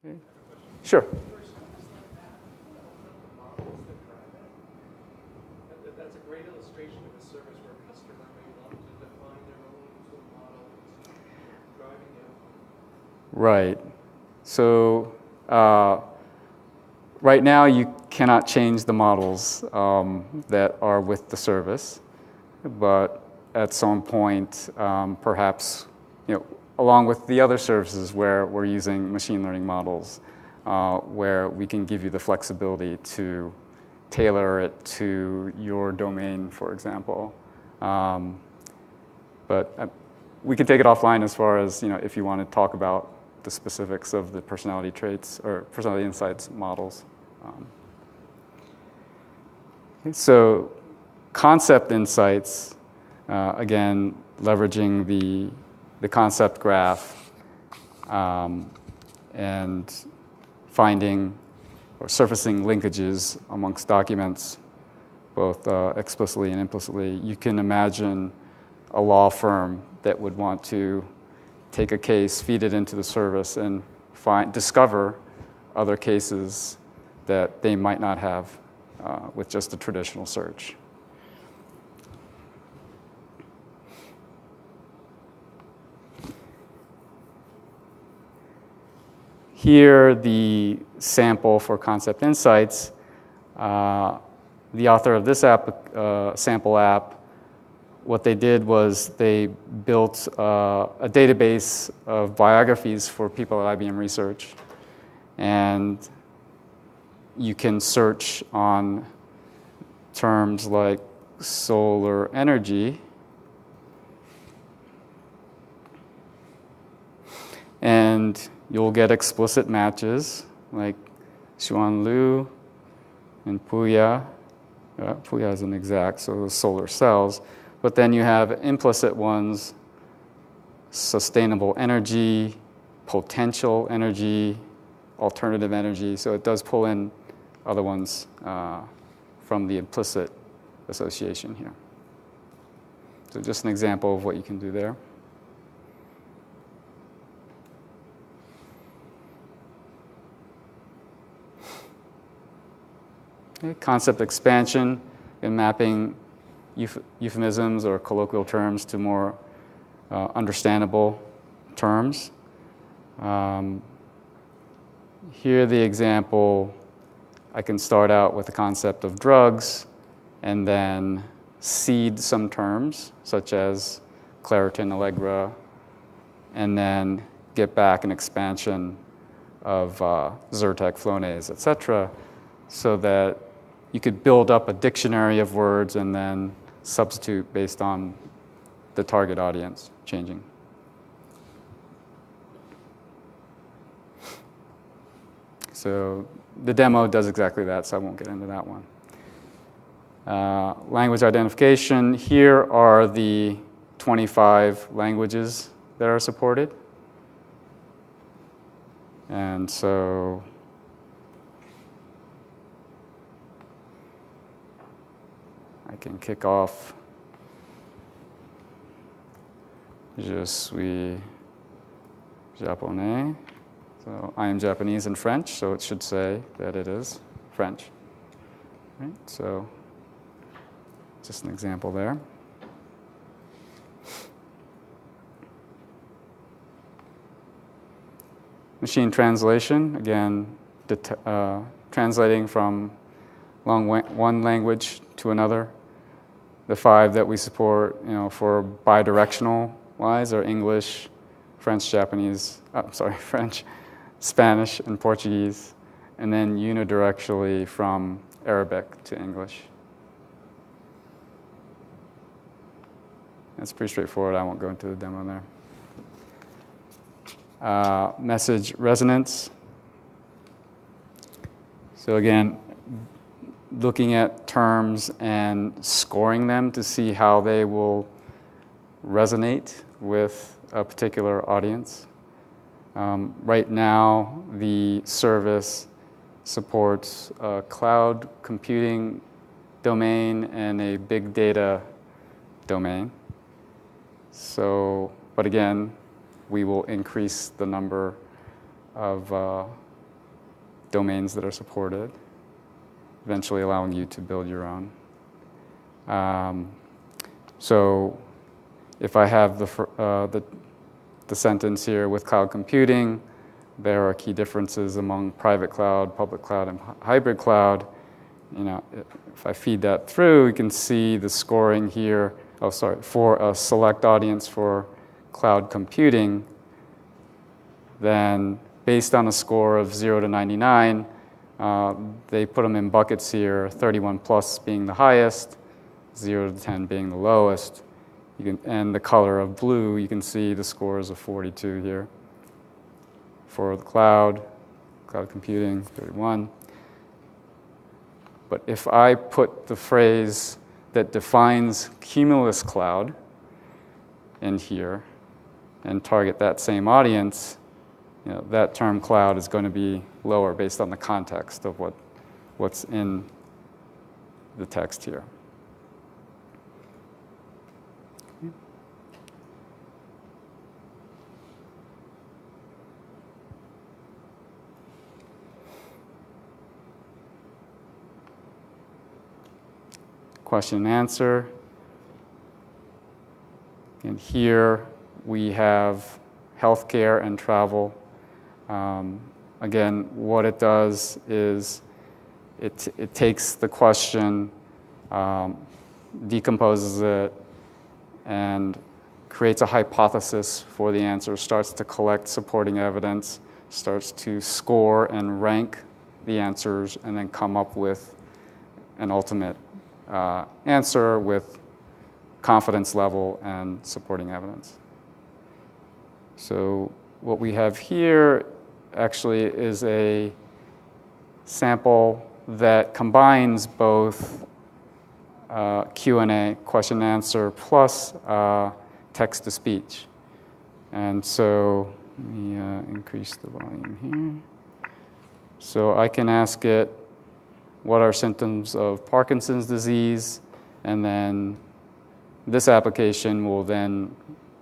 Okay. Sure. That's a great illustration of a service where a customer may want to define their own sort of model driving it. Right. So right now you cannot change the models that are with the service, but at some point, perhaps, along with the other services where we're using machine learning models, where we can give you the flexibility to tailor it to your domain, for example. But we can take it offline as far as, if you want to talk about the specifics of the personality traits or personality insights models. So concept insights, again, leveraging the concept graph and finding or surfacing linkages amongst documents, both explicitly and implicitly. You can imagine a law firm that would want to take a case, feed it into the service, and discover other cases that they might not have with just a traditional search. Here, the sample for concept insights, the author of this sample app, what they did was they built a database of biographies for people at IBM Research. And you can search on terms like solar energy. And you'll get explicit matches like Xuan Liu and Puya. Puya isn't exact, so those solar cells. But then you have implicit ones, sustainable energy, potential energy, alternative energy. So it does pull in other ones from the implicit association here. So just an example of what you can do there. Okay, concept expansion and mapping euphemisms or colloquial terms to more understandable terms. Here the example, I can start out with the concept of drugs and then seed some terms such as Claritin, Allegra, and then get back an expansion of Zyrtec, Flonase, et cetera, so that you could build up a dictionary of words and then substitute based on the target audience changing. So the demo does exactly that, so I won't get into that one. Language identification. Here are the 25 languages that are supported. And so I can kick off. Je suis japonais. So I am Japanese in French, so it should say that it is French. Right? So just an example there. Machine translation, again, translating from one language to another. The 5 that we support, for bidirectional wise are English, French, French, Spanish, and Portuguese, and then unidirectionally from Arabic to English. That's pretty straightforward. I won't go into the demo there. Message resonance. So again, looking at terms and scoring them to see how they will resonate with a particular audience. Right now, the service supports a cloud computing domain and a big data domain. So, but again, we will increase the number of domains that are supported, eventually allowing you to build your own. So if I have the sentence here with cloud computing, there are key differences among private cloud, public cloud, and hybrid cloud. If I feed that through, you can see the scoring here. Oh, sorry, for a select audience for cloud computing, then based on a score of 0 to 99, they put them in buckets here, 31 plus being the highest, 0 to 10 being the lowest. And the color of blue, you can see the scores of 42 here. For the cloud computing, 31. But if I put the phrase that defines cumulus cloud in here and target that same audience, that term cloud is going to be lower based on the context of what's in the text here. Question and answer. And here we have healthcare and travel. Again, what it does is it takes the question, decomposes it, and creates a hypothesis for the answer, starts to collect supporting evidence, starts to score and rank the answers, and then come up with an ultimate answer with confidence level and supporting evidence. So what we have here actually is a sample that combines both Q&A, question and answer, plus text-to-speech. And so let me increase the volume here. So I can ask it, what are symptoms of Parkinson's disease? And then this application will then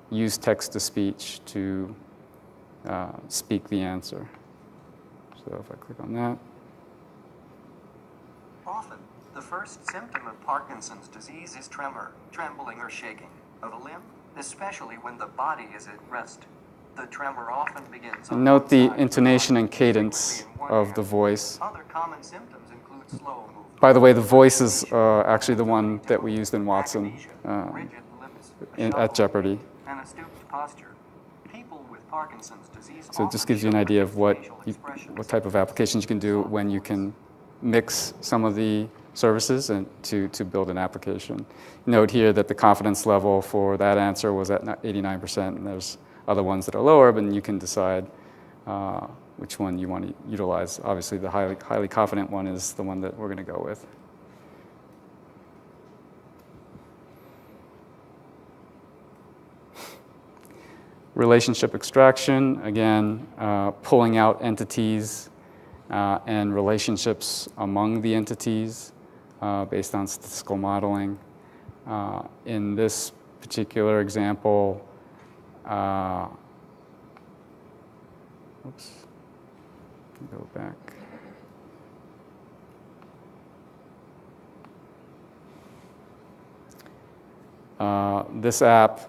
use text-to-speech to speak the answer. So if I click on that. Often, the first symptom of Parkinson's disease is tremor, trembling or shaking of a limb, especially when the body is at rest. The tremor often begins on Note one the side, intonation and cadence of the voice. Other common symptoms include slow movement. By the way, the voice is actually the one that we used in Watson rigid lips, at Jeopardy. and a stooped posture. People with Parkinson's disease So it often just gives you an show idea of what facial expressions. type of applications you can do when you can mix some of the services and to build an application. Note here that the confidence level for that answer was at 89%, and there's other ones that are lower, but you can decide which one you want to utilize. Obviously, the highly confident one is the one that we're going to go with. Relationship extraction, again, pulling out entities and relationships among the entities based on statistical modeling. In this particular example, oops, go back. This app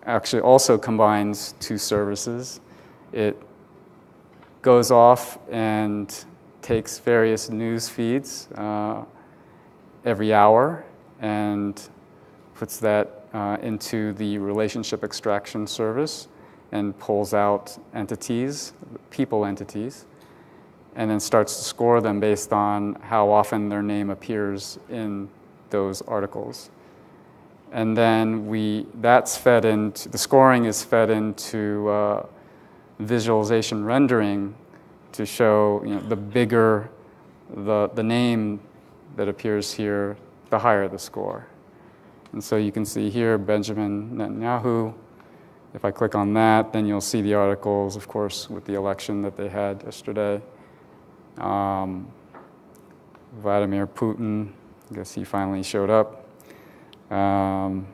actually also combines two services. It goes off and takes various news feeds every hour and puts that into the relationship extraction service and pulls out entities, people entities, and then starts to score them based on how often their name appears in those articles. And then that's fed into, the scoring is fed into visualization rendering to show, the bigger the name that appears here, the higher the score. And so you can see here, Benjamin Netanyahu. If I click on that, then you'll see the articles, of course, with the election that they had yesterday. Vladimir Putin, I guess he finally showed up. And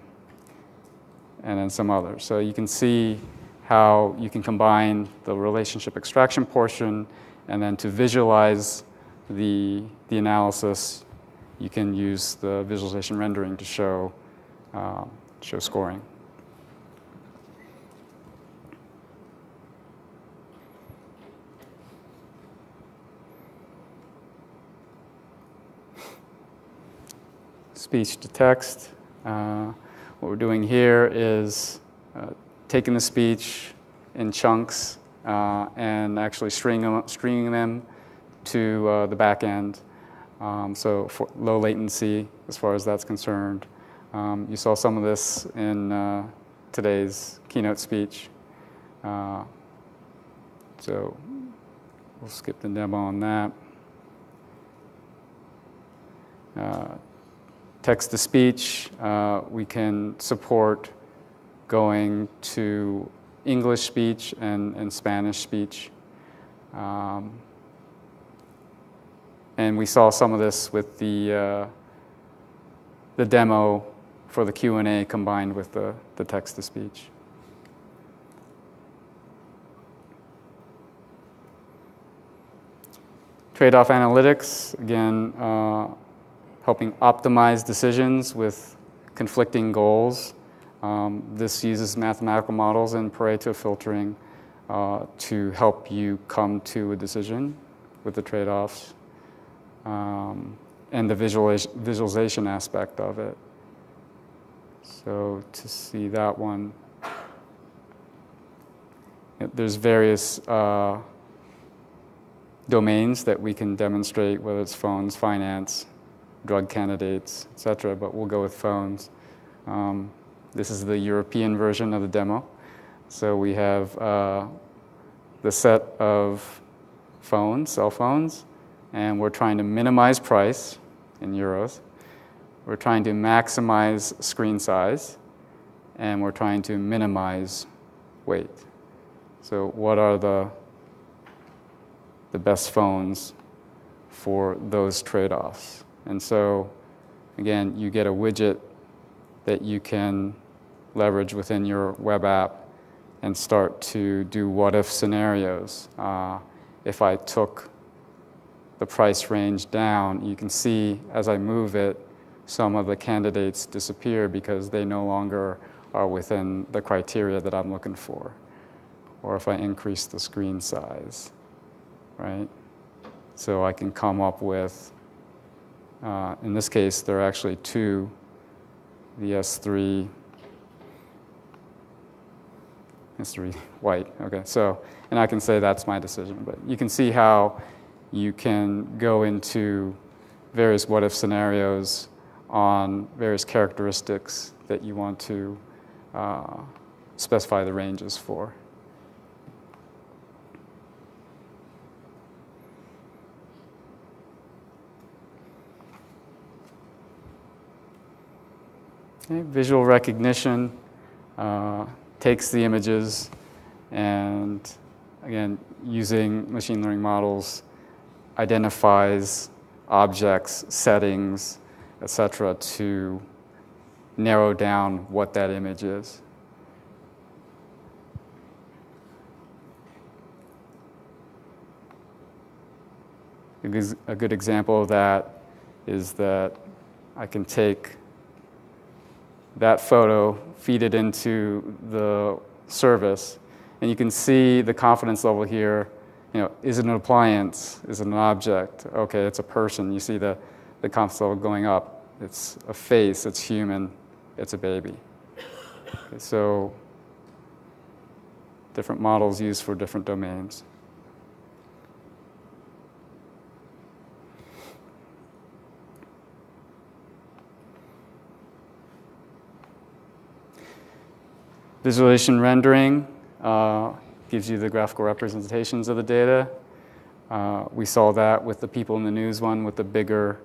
then some others. So you can see how you can combine the relationship extraction portion And then to visualize the analysis, you can use the visualization rendering to show scoring. Speech to text. What we're doing here is taking the speech in chunks and actually stringing them to the back end. So for low latency as far as that's concerned. You saw some of this in today's keynote speech. So we'll skip the demo on that. Text-to-speech, we can support going to English speech and Spanish speech. And we saw some of this with the demo for the Q&A combined with the text-to-speech. Trade-off analytics, again, helping optimize decisions with conflicting goals. This uses mathematical models and Pareto filtering to help you come to a decision with the trade-offs and the visualization aspect of it. So to see that one, there's various domains that we can demonstrate, whether it's phones, finance, drug candidates, et cetera, but we'll go with phones. This is the European version of the demo. So we have the set of phones, cell phones, and we're trying to minimize price in euros. We're trying to maximize screen size, and we're trying to minimize weight. So what are the best phones for those trade-offs? And so, again, you get a widget that you can leverage within your web app and start to do what-if scenarios. If I took the price range down, you can see as I move it, some of the candidates disappear because they no longer are within the criteria that I'm looking for. Or if I increase the screen size, right? So I can come up with, in this case, there are actually two, the S3 white, okay. So, and I can say that's my decision, but you can see how you can go into various what-if scenarios on various characteristics that you want to specify the ranges for. Okay, visual recognition takes the images and, again, using machine learning models, identifies objects, settings, etc., to narrow down what that image is. A good example of that is that I can take that photo, feed it into the service, and you can see the confidence level here. You know, is it an appliance? Is it an object? Okay, it's a person. You see the confidence level going up. It's a face, it's human, it's a baby. Okay, so different models used for different domains. Visualization rendering gives you the graphical representations of the data. We saw that with the people in the news one with the bigger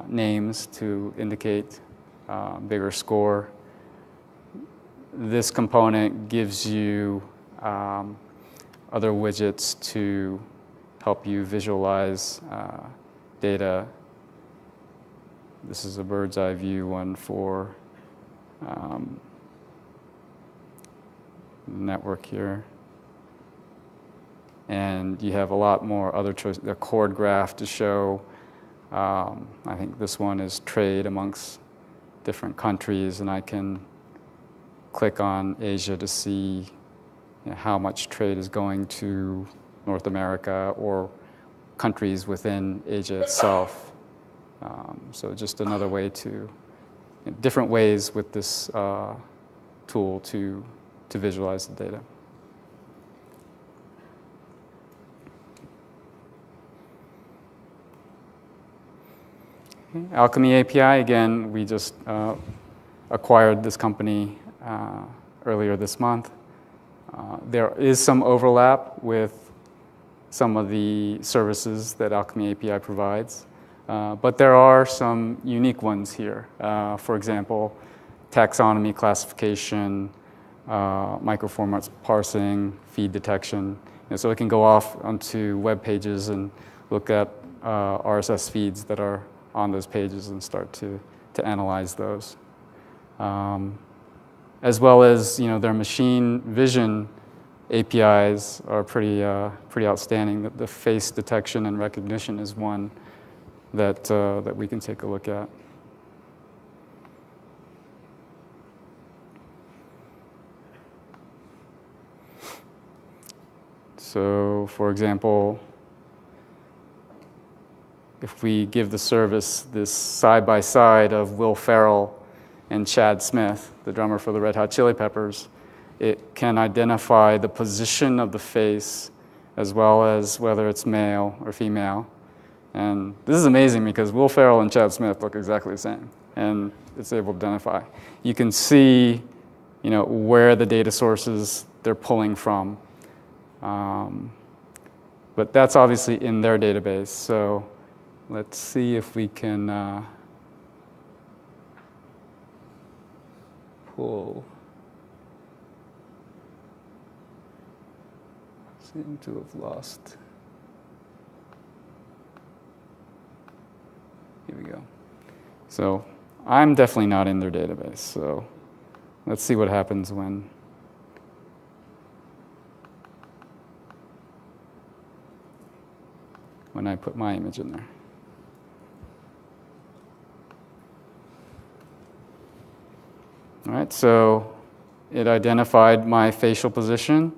names to indicate bigger score. This component gives you other widgets to help you visualize data. This is a bird's eye view one for network here. and you have a lot more other choices. The chord graph to show, I think this one is trade amongst different countries, and I can click on Asia to see how much trade is going to North America or countries within Asia itself. So just another way to, different ways with this tool to visualize the data. Alchemy API, again, we just acquired this company earlier this month. There is some overlap with some of the services that Alchemy API provides, but there are some unique ones here. For example, taxonomy classification, microformats parsing, feed detection. So it can go off onto web pages and look at RSS feeds that are on those pages and start to analyze those. As well as, their machine vision APIs are pretty outstanding. The face detection and recognition is one that we can take a look at. So, for example, if we give the service this side-by-side of Will Ferrell and Chad Smith, the drummer for the Red Hot Chili Peppers, it can identify the position of the face as well as whether it's male or female. And this is amazing because Will Ferrell and Chad Smith look exactly the same, and it's able to identify. You can see, where the data sources they're pulling from. But that's obviously in their database. So let's see if we can pull. Seem to have lost. Here we go. So I'm definitely not in their database. So let's see what happens when I put my image in there. All right, so it identified my facial position.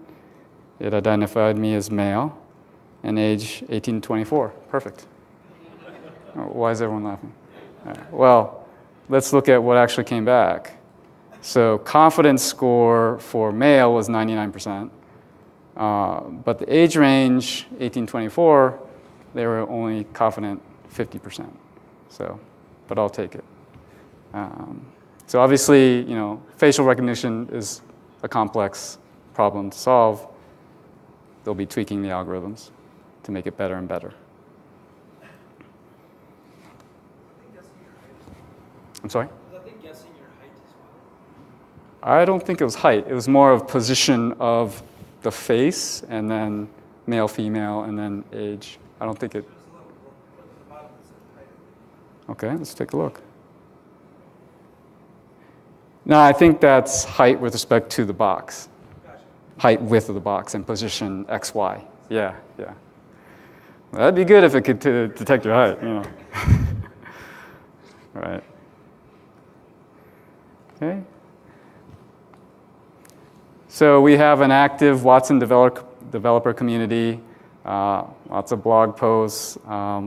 It identified me as male and age 18 to 24. Perfect. Why is everyone laughing? All right. Well, let's look at what actually came back. So confidence score for male was 99%. But the age range, 18-24, they were only confident 50%. So, but I'll take it. So obviously, facial recognition is a complex problem to solve. They'll be tweaking the algorithms to make it better and better. I'm sorry? Was I guessing your height as well? I don't think it was height. It was more of position of the face, and then male, female, and then age. I don't think it. Okay, let's take a look. No, I think that's height with respect to the box. Gotcha. Height, width of the box, and position X, Y. Yeah. Well, that'd be good if it could detect your height, Right. Okay. So we have an active Watson developer community, lots of blog posts,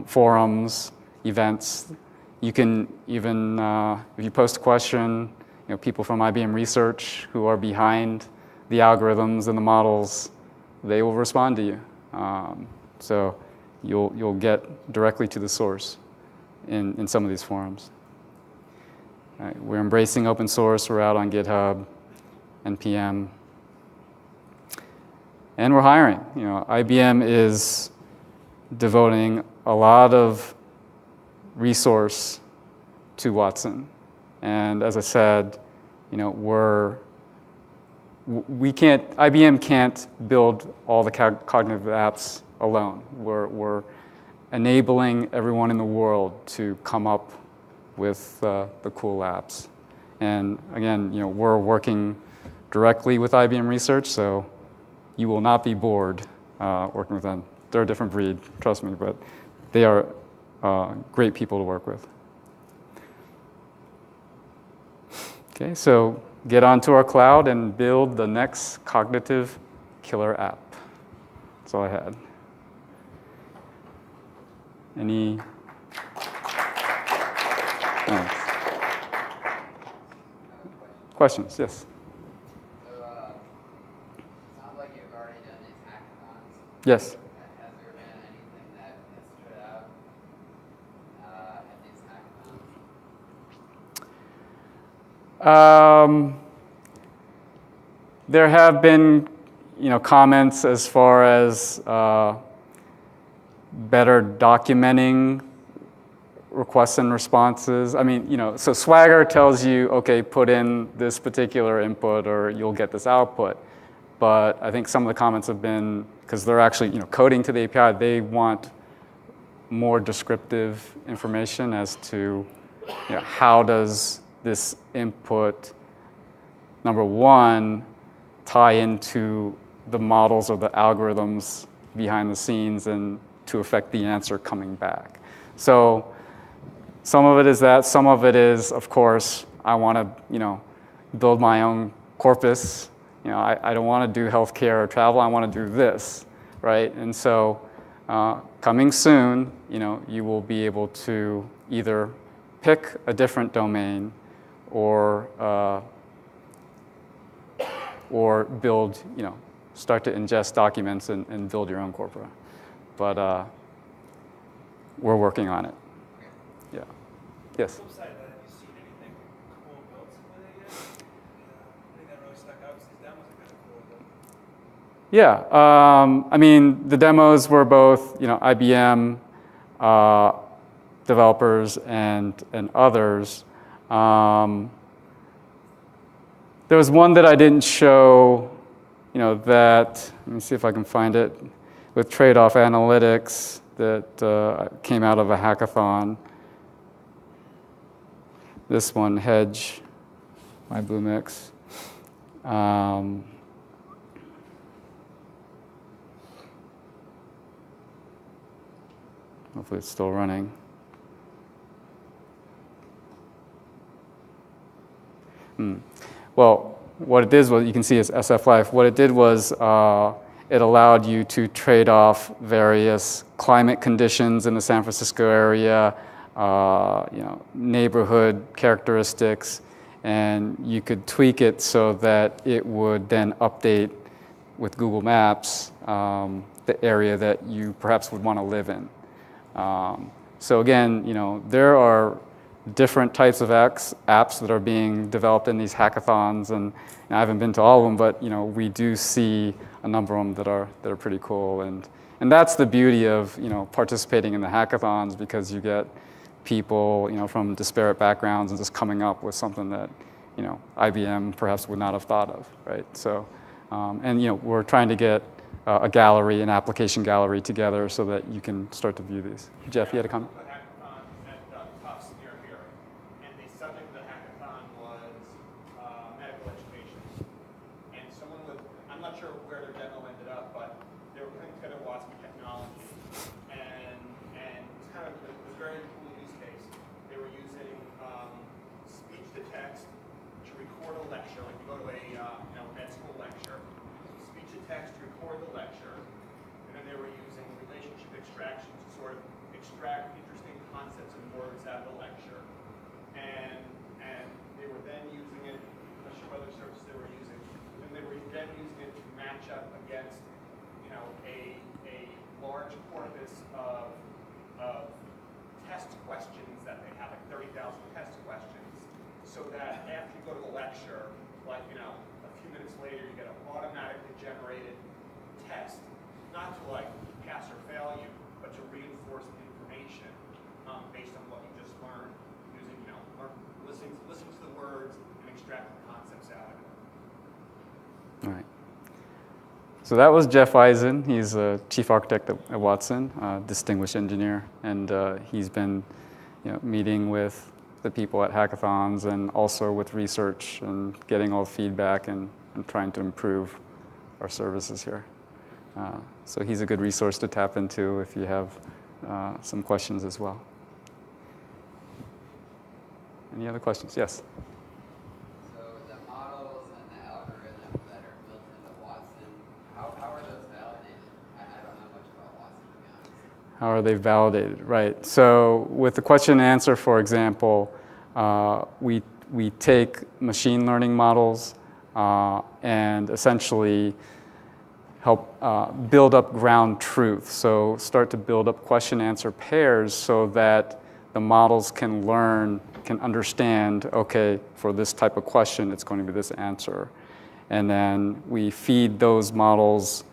forums, events. You can even, if you post a question, people from IBM Research who are behind the algorithms and the models, they will respond to you. So you'll get directly to the source in some of these forums. All right, we're embracing open source. We're out on GitHub, NPM. And we're hiring. IBM is devoting a lot of resource to Watson. And as I said, IBM can't build all the cognitive apps alone. We're enabling everyone in the world to come up with the cool apps. And again, we're working directly with IBM Research, so you will not be bored working with them. They're a different breed, trust me, but they are great people to work with. Okay, so get onto our cloud and build the next cognitive killer app. That's all I had. Any? Thanks. Questions? Yes. So, sounds like you've already done these hackathons. Yes. Has there been anything that has stood out at these hackathons? There have been, comments as far as better documenting requests and responses. I mean, so Swagger tells you, okay, put in this particular input or you'll get this output. But I think some of the comments have been, because they're actually, coding to the API, they want more descriptive information as to, how does this input, number one, tie into the models or the algorithms behind the scenes and to affect the answer coming back. So some of it is that. Some of it is, of course, I want to, build my own corpus. I don't want to do healthcare or travel. I want to do this, right? And so coming soon, you will be able to either pick a different domain or build, start to ingest documents and build your own corpora. But we're working on it. Yeah. Yes? Flip side of that, have you seen anything cool built with it yet? Anything that really stuck out? Because these demos are kind of cool. Yeah. I mean, the demos were both, IBM developers and others. There was one that I didn't show, that, let me see if I can find it, with trade-off analytics that came out of a hackathon. This one, Hedge, my Blue Mix. Hopefully it's still running. Well, what it did was, you can see is SF Life. What it did was it allowed you to trade off various climate conditions in the San Francisco area, neighborhood characteristics, and you could tweak it so that it would then update with Google Maps the area that you perhaps would want to live in. So again, there are different types of apps that are being developed in these hackathons, and I haven't been to all of them, but we do see a number of them that are pretty cool, and that's the beauty of participating in the hackathons, because you get people from disparate backgrounds and just coming up with something that IBM perhaps would not have thought of, right? So, and we're trying to get a gallery, an application gallery together so that you can start to view these. Jeff, you had a comment? A hackathon at Tufts near here, and the subject of the hackathon was medical education. And someone with, I'm not sure where their demo ended up, but they were putting together WASP technology, and it was kind of, it was a very cool use case. They were using speech to text to record a lecture, like you go to a med school lecture, speech to text to record the lecture, and then they were using relationship extraction to sort of extract interesting concepts and words out of the lecture. And they were then using it, I'm not sure what other services they were using, and they were then using it to match up against, a large corpus of test questions that they have, like 30,000 test questions, so that after you go to the lecture, like, a few minutes later, you get an automatically generated test, not to like pass or fail you, but to reinforce the information based on what you just learned, using, listening to the words and extracting concepts out of it. All right. So that was Jeff Eisen. He's a chief architect at Watson, a distinguished engineer, and he's been meeting with the people at hackathons and also with research and getting all the feedback and trying to improve our services here. So he's a good resource to tap into if you have some questions as well. Any other questions? Yes? So the models and the algorithms that are built into Watson, how are those validated? I don't know much about Watson, to be honest. How are they validated? Right. So with the question and answer, for example, we take machine learning models and essentially help build up ground truth. So start to build up question-answer pairs so that the models can learn, can understand, okay, for this type of question, it's going to be this answer. And then we feed those models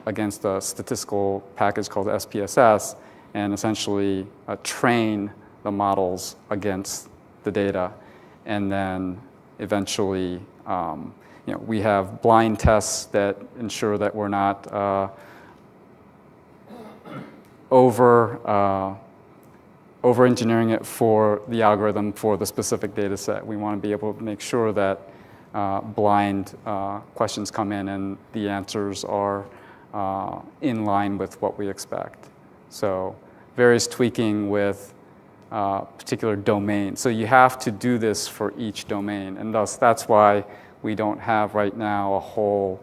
against a statistical package called SPSS and essentially train the models against the data. And then eventually, we have blind tests that ensure that we're not over-engineering it for the algorithm for the specific data set. We want to be able to make sure that blind questions come in and the answers are in line with what we expect. So various tweaking with particular domains. So you have to do this for each domain, and thus that's why we don't have right now a whole,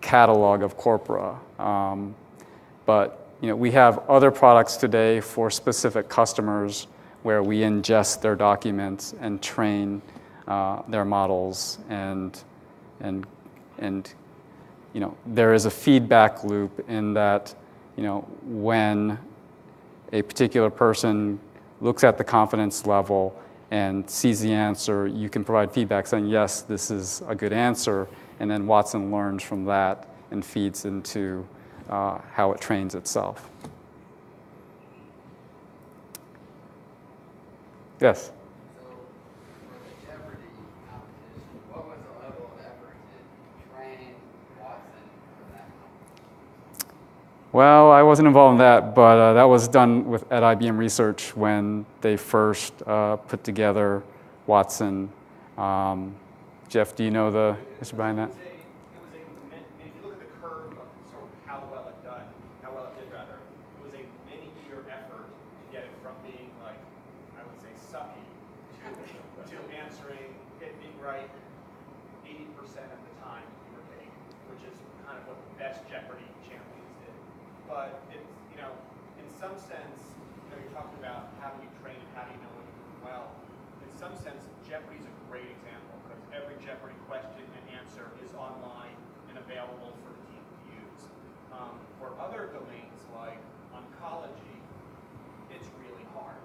catalog of corpora. But we have other products today for specific customers where we ingest their documents and train their models, and there is a feedback loop in that when a particular person looks at the confidence level and sees the answer, you can provide feedback saying, yes, this is a good answer, and then Watson learns from that and feeds into how it trains itself. Yes? So for the Jeopardy competition, what was the level of effort to train Watson for that competition? Well, I wasn't involved in that, but that was done at IBM Research when they first put together Watson. Jeff, do you know the history behind that? If you look at the curve of sort of how well it did, rather, it was a many-year effort to get it from being like, I would say, sucky to answering, being right 80% of the time, give or take, which is kind of what the best Jeopardy champions did. But it's, in some sense, you're talking about how do you train and how do you know when you're doing well. In some sense, Jeopardy is a great example because every Jeopardy question and answer is online and available for the team to use. For other domains like oncology, it's really hard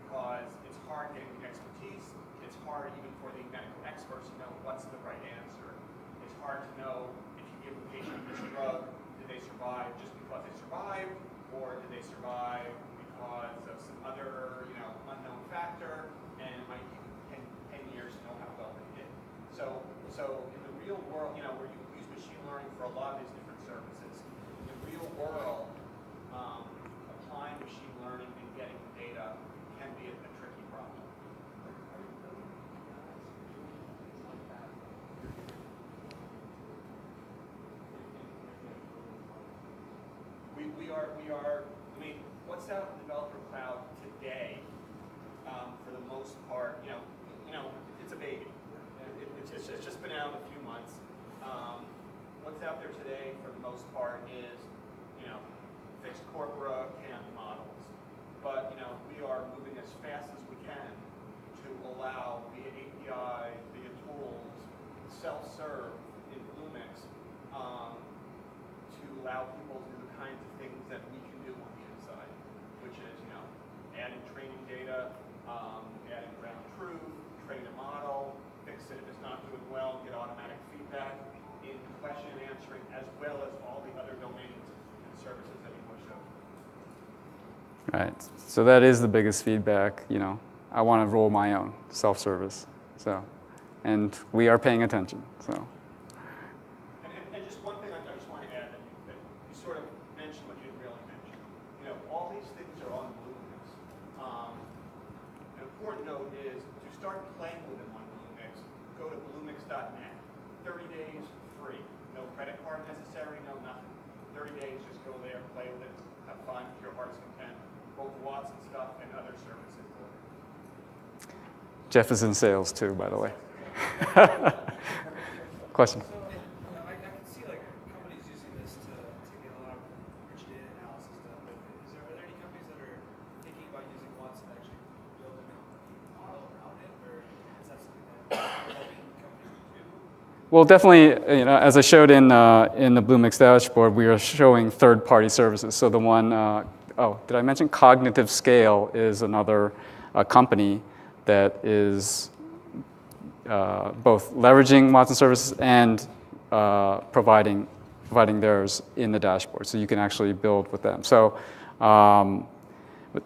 because it's hard getting the expertise. It's hard even for the medical experts to know what's the right answer. It's hard to know if you give a patient this drug, did they survive just because they survived, or did they survive because of some other, unknown factor, and it might take 10 years to know how well they did. So in the real world, where you use machine learning for a lot of these different services, in the real world, applying machine learning and getting data can be a tricky problem. We are. I mean, what's out in the developer cloud today? For the most part, it's a baby. It's just been out a few months. What's out there today, for the most part, is fixed corpora CAM models. But we are moving as fast as we can to allow via API, via tools, self-serve in Bluemix, to allow people to do the kinds of things that we can do on the inside, which is adding training data, adding ground truth, train a model, fix it if it's not doing well, get automatic feedback in question and answering, as well as all the other domains and services that you push over. Right. So that is the biggest feedback. I want to roll my own self-service. And we are paying attention. So. And just one thing I just want to add that you sort of mentioned what you didn't really mention. All these things are on Bluemix. An important note is to start playing with them on Bluemix, go to bluemix.net. 30 days free. No credit card necessary, no nothing. 30 days, just go there, play with it, have fun, to your heart's content. Both Watson stuff and other services. Jeff is in sales too, by the way. Question? So, I can see like companies using this to get a lot of rich data analysis done. But are there any companies that are thinking about using Watson to actually build a company model around it, or is that something that helping companies do? Well, definitely, as I showed in the Bluemix dashboard, we are showing third-party services. So the one, did I mention Cognitive Scale is another company that is both leveraging Watson services and providing theirs in the dashboard. So you can actually build with them. So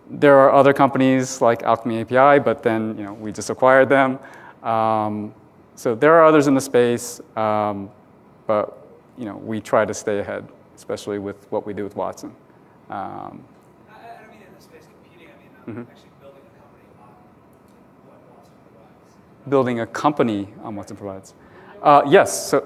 there are other companies like Alchemy API, but then we just acquired them. So there are others in the space, but we try to stay ahead, especially with what we do with Watson. I don't mean in the space competing. I mean actually building a company on what Watson provides. Building a company on Watson provides. Yes. So.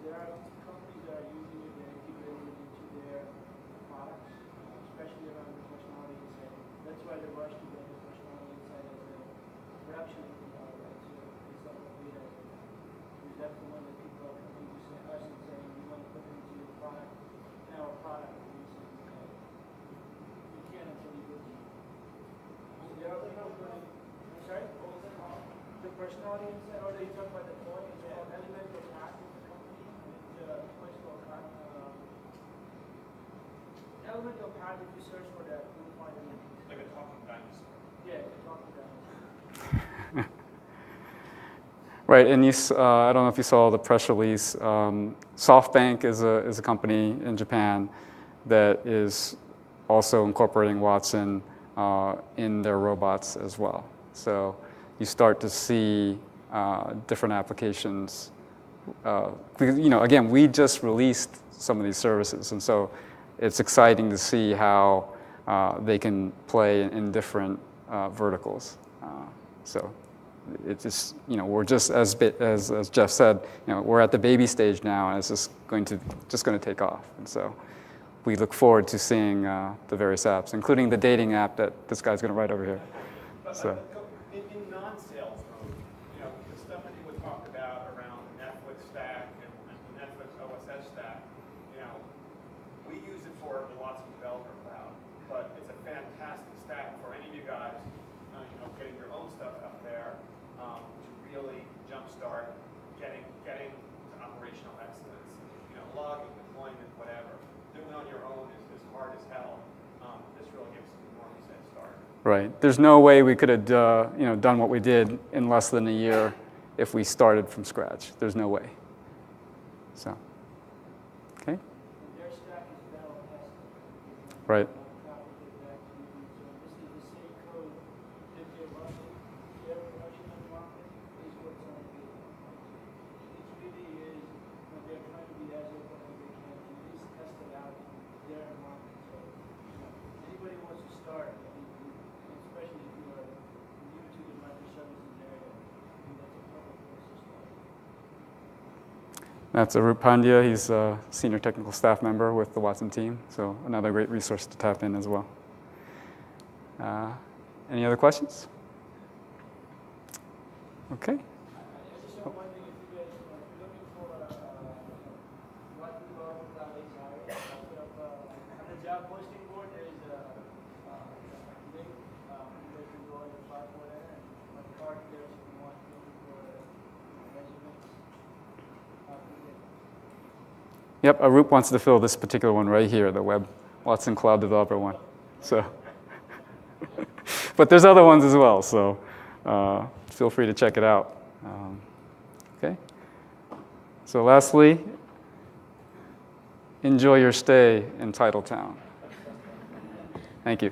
There are companies that are using it, they're integrating it into their products, especially around the personality insight. That's why they rush to get the personality insight as a production right? So it's not what we have. Is that the one that people are coming to say, us and saying, we want to put it into your product, in our product. You can't until you do it. So there are other companies, I'm sorry, what was that called? The personality insight, or they talk about the point, it's called elemental path. Elemental path, if you search for that, you'll find it. Like a talking dinosaur. Yeah, a talking dinosaur. Right, and I don't know if you saw the press release. SoftBank is a company in Japan that is also incorporating Watson in their robots as well. So you start to see different applications. Because, again, we just released some of these services, and so it's exciting to see how they can play in different verticals. So it's just, we're just as Jeff said, we're at the baby stage now, and it's just going to take off. And so we look forward to seeing the various apps, including the dating app that this guy's going to write over here. So. In non-sales mode, the stuff that you would talk about around the Netflix stack and the Netflix OSS stack, we use it for the Watson Developer Cloud, but it's a fantastic stack for any of you guys, getting your own stuff out there to really jumpstart getting to operational excellence. Logging, deployment, whatever. Doing it on your own is hard as hell. This really gives you more of a head start. Right. There's no way we could have done what we did in less than a year if we started from scratch. There's no way. So, okay. Their stack is battle tested. Right. So this is the same code that they're running. Their production environment is what's on the It really is when they're trying to be as open as they can to at least test it out in their environment. So anybody who wants to start, especially if you are new to the microservices area, that's a perfect place to start. That's Arup Pandya. He's a senior technical staff member with the Watson team, so another great resource to tap in as well. Any other questions? Okay. I just have one thing, if you guys are looking for what we love about API, on the job posting board, there is a link. You guys can go and apply for that, and my card there if you want to look for measurements. Yep, Arup wants to fill this particular one right here, the Web Watson Cloud Developer one. So, but there's other ones as well, so feel free to check it out. Okay. So lastly, enjoy your stay in Titletown. Thank you.